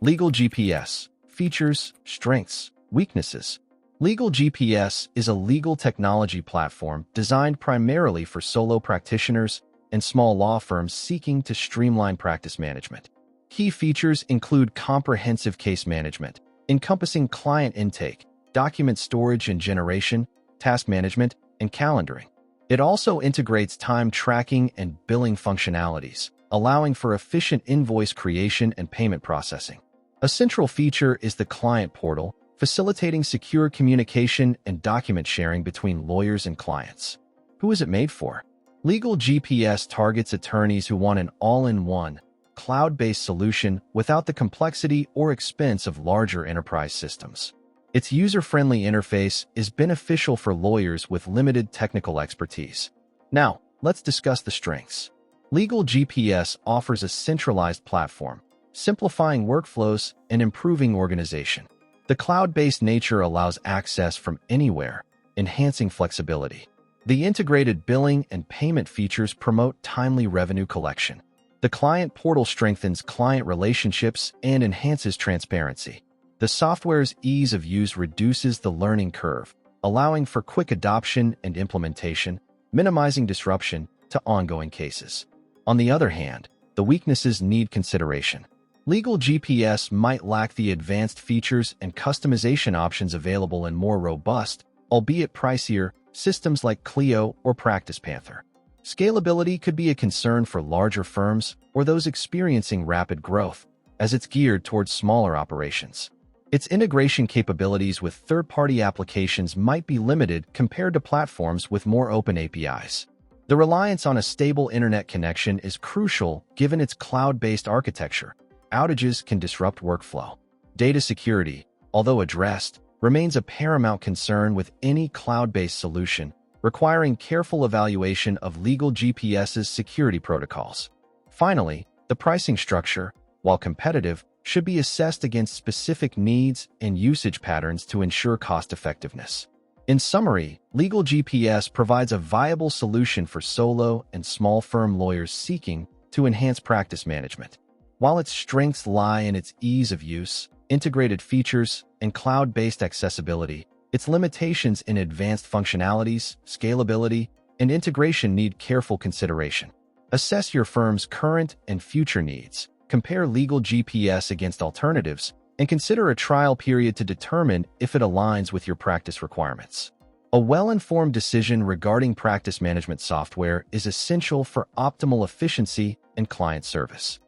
Legal GPS. Features, strengths, weaknesses. Legal GPS is a legal technology platform designed primarily for solo practitioners and small law firms seeking to streamline practice management. Key features include comprehensive case management, encompassing client intake, document storage and generation, task management, and calendaring. It also integrates time tracking and billing functionalities, allowing for efficient invoice creation and payment processing. A central feature is the client portal, facilitating secure communication and document sharing between lawyers and clients. Who is it made for? Legal GPS targets attorneys who want an all-in-one, cloud-based solution without the complexity or expense of larger enterprise systems. Its user-friendly interface is beneficial for lawyers with limited technical expertise. Now, let's discuss the strengths. Legal GPS offers a centralized platform, simplifying workflows and improving organization. The cloud-based nature allows access from anywhere, enhancing flexibility. The integrated billing and payment features promote timely revenue collection. The client portal strengthens client relationships and enhances transparency. The software's ease of use reduces the learning curve, allowing for quick adoption and implementation, minimizing disruption to ongoing cases. On the other hand, the weaknesses need consideration. Legal GPS might lack the advanced features and customization options available in more robust, albeit pricier, systems like Clio or Practice Panther. Scalability could be a concern for larger firms or those experiencing rapid growth, as it's geared towards smaller operations. Its integration capabilities with third-party applications might be limited compared to platforms with more open APIs. The reliance on a stable internet connection is crucial given its cloud-based architecture. Outages can disrupt workflow. Data security, although addressed, remains a paramount concern with any cloud-based solution, requiring careful evaluation of Legal GPS's security protocols. Finally, the pricing structure, while competitive, should be assessed against specific needs and usage patterns to ensure cost-effectiveness. In summary, Legal GPS provides a viable solution for solo and small firm lawyers seeking to enhance practice management. While its strengths lie in its ease of use, integrated features, and cloud-based accessibility, its limitations in advanced functionalities, scalability, and integration need careful consideration. Assess your firm's current and future needs, compare Legal GPS against alternatives, and consider a trial period to determine if it aligns with your practice requirements. A well-informed decision regarding practice management software is essential for optimal efficiency and client service.